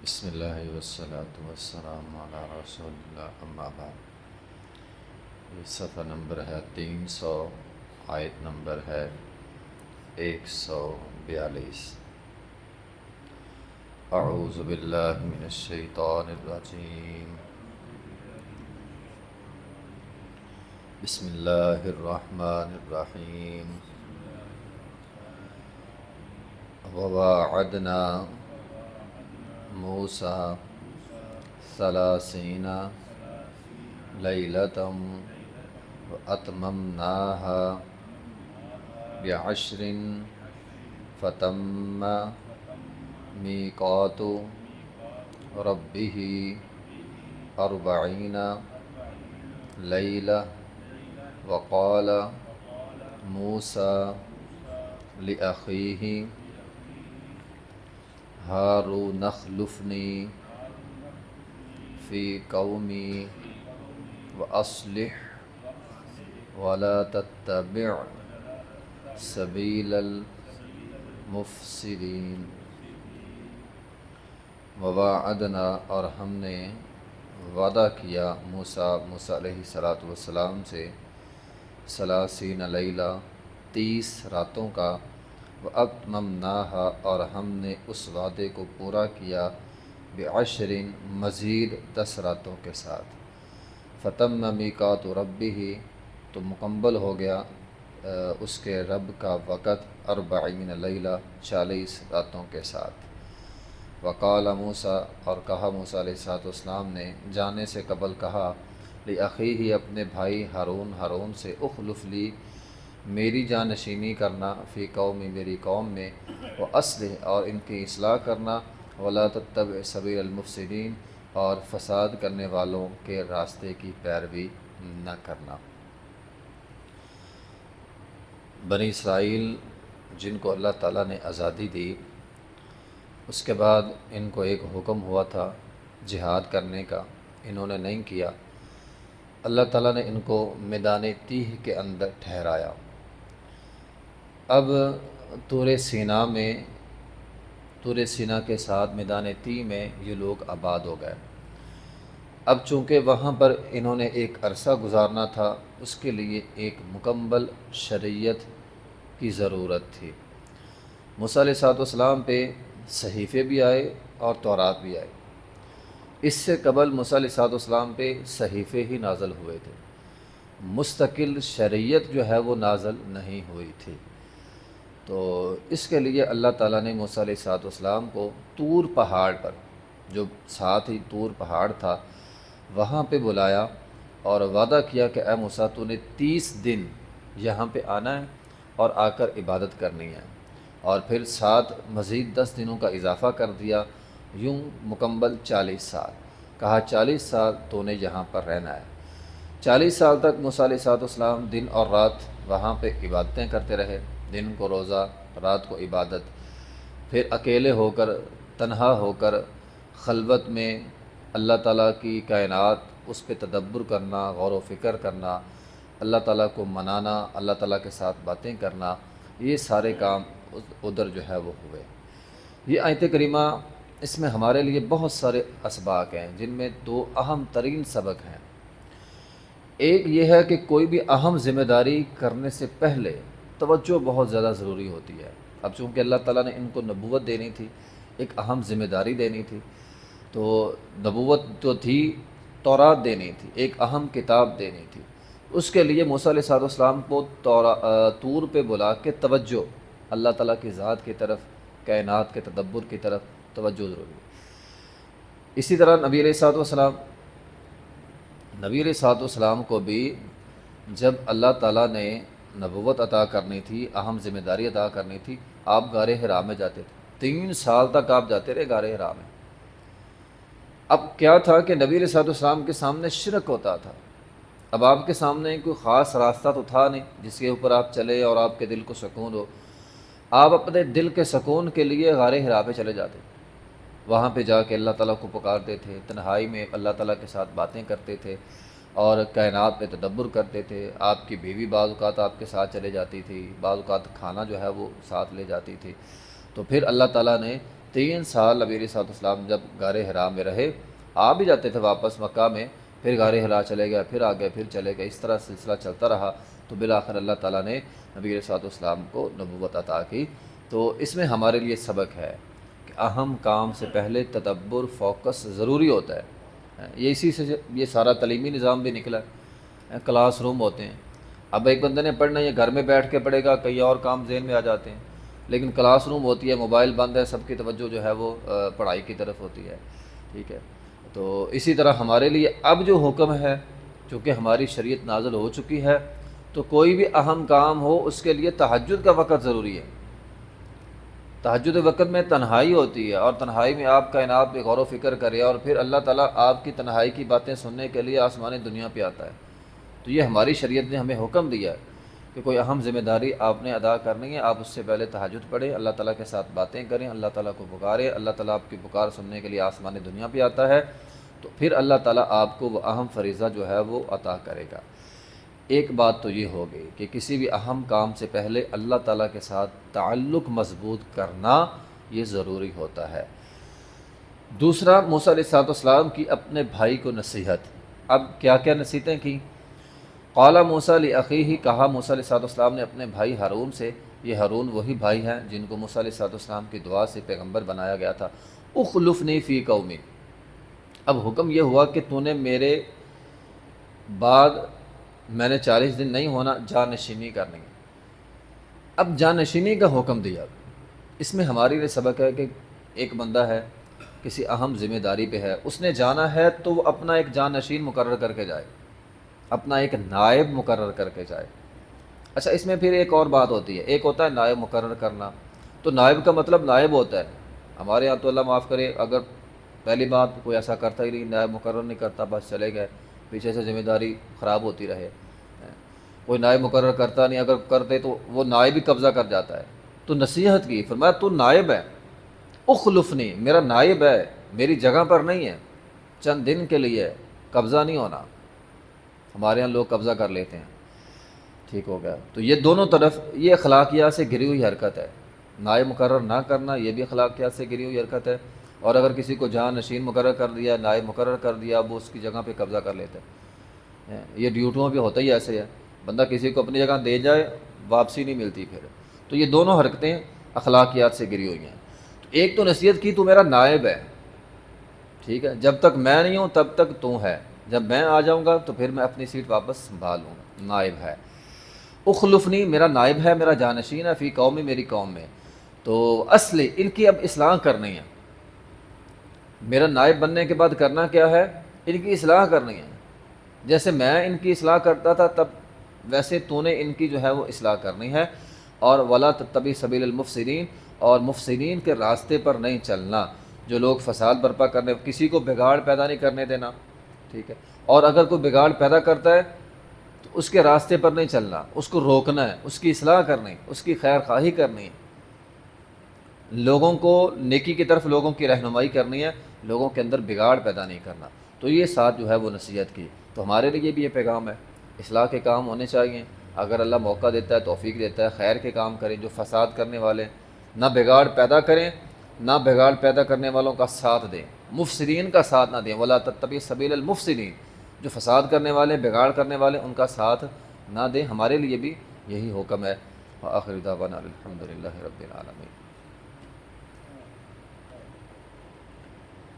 بسم اللہ والصلاة والسلام علی رسول اللہ اما بعد۔ یہ صفحہ نمبر ہے 300، آیت نمبر ہے 142۔ اعوذ باللہ من الشیطان الرجیم، بسم اللہ الرحمن الرحیم۔ وواعدنا موسیٰ 30 لیلۃ واتممناها ب10 فتم میقات ربہ 40 لیلۃ وقال موسیٰ لأخیہ ہارون اخلفنی فی قومی وأصلح ولا تتبع سبیل المفسدین۔ وواعدنا، اور ہم نے وعدہ کیا موسیٰ علیہ السلام سے 30 لیلہ 30 راتوں کا، واتممناها، اور ہم نے اس وعدے کو پورا کیا ب10 مزید 10 راتوں کے ساتھ۔ فتم میقات ربہ، تو مکمل ہو گیا اس کے رب کا وقت 40 لیلہ 40 راتوں کے ساتھ۔ وقال موسیٰ، اور کہا موسیٰ علیہ السلام نے جانے سے قبل کہا، لأخیہ، اپنے بھائی ہارون سے، اخلف لی، میری جانشینی کرنا، فی قومی، میری قوم میں، وأصلح، اور ان کی اصلاح کرنا، ولا تتبع سبیل المفسدین، اور فساد کرنے والوں کے راستے کی پیروی نہ کرنا۔ بنی اسرائیل جن کو اللہ تعالیٰ نے آزادی دی، اس کے بعد ان کو ایک حکم ہوا تھا جہاد کرنے کا، انہوں نے نہیں کیا۔ اللہ تعالیٰ نے ان کو میدان تیہ کے اندر ٹھہرایا۔ اب طور سینا کے ساتھ میدان تیہ میں یہ لوگ آباد ہو گئے۔ اب چونکہ وہاں پر انہوں نے ایک عرصہ گزارنا تھا، اس کے لیے ایک مکمل شریعت کی ضرورت تھی۔ موسیٰ علیہ السلام پہ صحیفے بھی آئے اور تورات بھی آئے۔ اس سے قبل موسیٰ علیہ السلام پہ صحیفے ہی نازل ہوئے تھے، مستقل شریعت جو ہے وہ نازل نہیں ہوئی تھی۔ تو اس کے لیے اللہ تعالیٰ نے موسیٰ علیہ السلام کو طور پہاڑ پر، جو ساتھ ہی طور پہاڑ تھا، وہاں پہ بلایا اور وعدہ کیا کہ اے موسیٰ، تو نے 30 دن یہاں پہ آنا ہے اور آ کر عبادت کرنی ہے، اور پھر ساتھ مزید 10 دنوں کا اضافہ کر دیا، یوں مکمل 40 سال۔ کہا 40 سال تو نے یہاں پر رہنا ہے۔ 40 سال تک موسیٰ علیہ السلام دن اور رات وہاں پہ عبادتیں کرتے رہے، دن کو روزہ، رات کو عبادت، پھر اکیلے ہو کر، تنہا ہو کر، خلوت میں اللہ تعالیٰ کی کائنات، اس پہ تدبر کرنا، غور و فکر کرنا، اللہ تعالیٰ کو منانا، اللہ تعالیٰ کے ساتھ باتیں کرنا، یہ سارے کام ادھر جو ہے وہ ہوئے۔ یہ آیت کریمہ، اس میں ہمارے لیے بہت سارے اسباق ہیں، جن میں 2 اہم ترین سبق ہیں۔ ایک یہ ہے کہ کوئی بھی اہم ذمہ داری کرنے سے پہلے توجہ بہت زیادہ ضروری ہوتی ہے۔ اب چونکہ اللہ تعالیٰ نے ان کو نبوت دینی تھی، ایک اہم ذمہ داری دینی تھی، تو نبوت تو تھی، تورات دینی تھی، ایک اہم کتاب دینی تھی۔ اس کے لیے موسیٰ علیہ السلام کو طور پہ بلا کے توجہ اللہ تعالیٰ کی ذات کی طرف، کائنات کے تدبر کی طرف توجہ ضروری ہے۔ اسی طرح نبی علیہ السلام کو بھی جب اللہ تعالیٰ نے نبوت عطا کرنی تھی، اہم ذمہ داری عطا کرنی تھی، آپ غار حرا میں جاتے تھے، 3 سال تک آپ جاتے رہے غار حرا میں۔ اب کیا تھا کہ نبی علیہ السلام کے سامنے شرک ہوتا تھا۔ اب آپ کے سامنے کوئی خاص راستہ تو تھا نہیں جس کے اوپر آپ چلے اور آپ کے دل کو سکون ہو۔ آپ اپنے دل کے سکون کے لیے غار حرا پہ چلے جاتے، وہاں پہ جا کے اللہ تعالیٰ کو پکارتے تھے، تنہائی میں اللہ تعالیٰ کے ساتھ باتیں کرتے تھے اور کائنات پہ تدبر کرتے تھے۔ آپ کی بیوی بعض اوقات آپ کے ساتھ چلے جاتی تھی، بعض اوقات کھانا جو ہے وہ ساتھ لے جاتی تھی۔ تو پھر اللہ تعالیٰ نے 3 سال نبی علیہ الصلوۃ والسلام جب غار حرا میں رہے، آ بھی جاتے تھے واپس مکہ میں، پھر غار حرا چلے گئے، پھر آگے، پھر چلے گئے، اس طرح سلسلہ چلتا رہا، تو بالآخر اللہ تعالیٰ نے نبی علیہ الصلوۃ والسلام کو نبوت عطا کی۔ تو اس میں ہمارے لیے سبق ہے کہ اہم کام سے پہلے تدبر، فوکس ضروری ہوتا ہے۔ یہ اسی سے یہ سارا تعلیمی نظام بھی نکلا ہے۔ کلاس روم ہوتے ہیں، اب ایک بندے نے پڑھنا ہے گھر میں بیٹھ کے پڑھے گا، کئی اور کام ذہن میں آ جاتے ہیں، لیکن کلاس روم ہوتی ہے، موبائل بند ہے، سب کی توجہ جو ہے وہ پڑھائی کی طرف ہوتی ہے، ٹھیک ہے۔ تو اسی طرح ہمارے لیے اب جو حکم ہے، چونکہ ہماری شریعت نازل ہو چکی ہے، تو کوئی بھی اہم کام ہو اس کے لیے تہجد کا وقت ضروری ہے۔ تہجد وقت میں تنہائی ہوتی ہے، اور تنہائی میں آپ کائنات پہ غور و فکر کرے، اور پھر اللہ تعالیٰ آپ کی تنہائی کی باتیں سننے کے لیے آسمان دنیا پہ آتا ہے۔ تو یہ ہماری شریعت نے ہمیں حکم دیا ہے کہ کوئی اہم ذمہ داری آپ نے ادا کرنی ہے، آپ اس سے پہلے تہجد پڑھیں، اللہ تعالیٰ کے ساتھ باتیں کریں، اللہ تعالیٰ کو پکاریں، اللہ تعالیٰ آپ کی پکار سننے کے لیے آسمان دنیا پہ آتا ہے، تو پھر اللہ تعالیٰ آپ کو وہ اہم فریضہ جو ہے وہ عطا کرے گا۔ ایک بات تو یہ ہوگی کہ کسی بھی اہم کام سے پہلے اللہ تعالیٰ کے ساتھ تعلق مضبوط کرنا یہ ضروری ہوتا ہے۔ دوسرا، موسیٰ علیہ السلام کی اپنے بھائی کو نصیحت۔ اب کیا کیا نصیحتیں کی؟ قال موسیٰ لأخیہ، کہا موسیٰ علیہ السلام نے اپنے بھائی ہارون سے، یہ ہارون وہی بھائی ہیں جن کو موسیٰ علیہ السلام کی دعا سے پیغمبر بنایا گیا تھا، اخلفنی فی قومی، اب حکم یہ ہوا کہ تو نے میرے بعد، میں نے 40 دن نہیں ہونا، جانشینی کرنی ہے۔ اب جانشینی کا حکم دیا، اس میں ہمارے لیے سبق ہے کہ ایک بندہ ہے، کسی اہم ذمہ داری پہ ہے، اس نے جانا ہے تو وہ اپنا ایک جانشین مقرر کر کے جائے، اپنا ایک نائب مقرر کر کے جائے۔ اچھا، اس میں پھر ایک اور بات ہوتی ہے، ایک ہوتا ہے نائب مقرر کرنا، تو نائب کا مطلب نائب ہوتا ہے، ہمارے یہاں تو اللہ معاف کرے، اگر پہلی بات کوئی ایسا کرتا ہی نہیں، نائب مقرر نہیں کرتا، بس چلے گئے، پیچھے سے ذمہ داری خراب ہوتی رہے، کوئی نائب مقرر کرتا نہیں، اگر کرتے تو وہ نائب ہی قبضہ کر جاتا ہے۔ تو نصیحت کی، فرمایا تو نائب ہے، اخلفنی، میرا نائب ہے، میری جگہ پر نہیں ہے، چند دن کے لیے، قبضہ نہیں ہونا۔ ہمارے یہاں لوگ قبضہ کر لیتے ہیں، ٹھیک ہو گیا۔ تو یہ دونوں طرف، یہ اخلاقیات سے گری ہوئی حرکت ہے، نائب مقرر نہ کرنا یہ بھی اخلاقیات سے گری ہوئی حرکت ہے، اور اگر کسی کو جانشین مقرر کر دیا، نائب مقرر کر دیا، وہ اس کی جگہ پہ قبضہ کر لیتے ہیں۔ یہ ڈیوٹیوں پہ ہوتا ہی ایسے ہے، بندہ کسی کو اپنی جگہ دے جائے، واپسی نہیں ملتی پھر۔ تو یہ دونوں حرکتیں اخلاقیات سے گری ہوئی ہیں۔ تو ایک تو نصیحت کی، تو میرا نائب ہے، ٹھیک ہے، جب تک میں نہیں ہوں تب تک تو ہے، جب میں آ جاؤں گا تو پھر میں اپنی سیٹ واپس سنبھال لوں گا، نائب ہے۔ اخلفنی، میرا نائب ہے، میرا جانشین ہے، فی قومی، میری قوم میں۔ تو اصلی ان کی اب اصلاح کرنی ہے، میرا نائب بننے کے بعد کرنا کیا ہے؟ ان کی اصلاح کرنی ہے۔ جیسے میں ان کی اصلاح کرتا تھا تب، ویسے تو نے ان کی جو ہے وہ اصلاح کرنی ہے، اور ولا تتبع سبیل المفسدین، اور مفسدین کے راستے پر نہیں چلنا، جو لوگ فساد برپا کرنے، کسی کو بگاڑ پیدا نہیں کرنے دینا، ٹھیک ہے، اور اگر کوئی بگاڑ پیدا کرتا ہے تو اس کے راستے پر نہیں چلنا، اس کو روکنا ہے، اس کی اصلاح کرنی، اس کی خیر خواہی کرنی ہے، لوگوں کو نیکی کی طرف لوگوں کی رہنمائی کرنی ہے، لوگوں کے اندر بگاڑ پیدا نہیں کرنا۔ تو یہ ساتھ جو ہے وہ نصیحت کی۔ تو ہمارے لیے بھی یہ پیغام ہے، اصلاح کے کام ہونے چاہیے، اگر اللہ موقع دیتا ہے، توفیق دیتا ہے، خیر کے کام کریں، جو فساد کرنے والے نہ بگاڑ پیدا کریں، نہ بگاڑ پیدا کرنے والوں کا ساتھ دیں، مفسدین کا ساتھ نہ دیں، ولا تتبع سبیل المفسدین، جو فساد کرنے والے، بگاڑ کرنے والے، ان کا ساتھ نہ دیں۔ ہمارے لیے بھی یہی حکم ہے۔ وآخر دعوانا الحمد للہ رب العالمین۔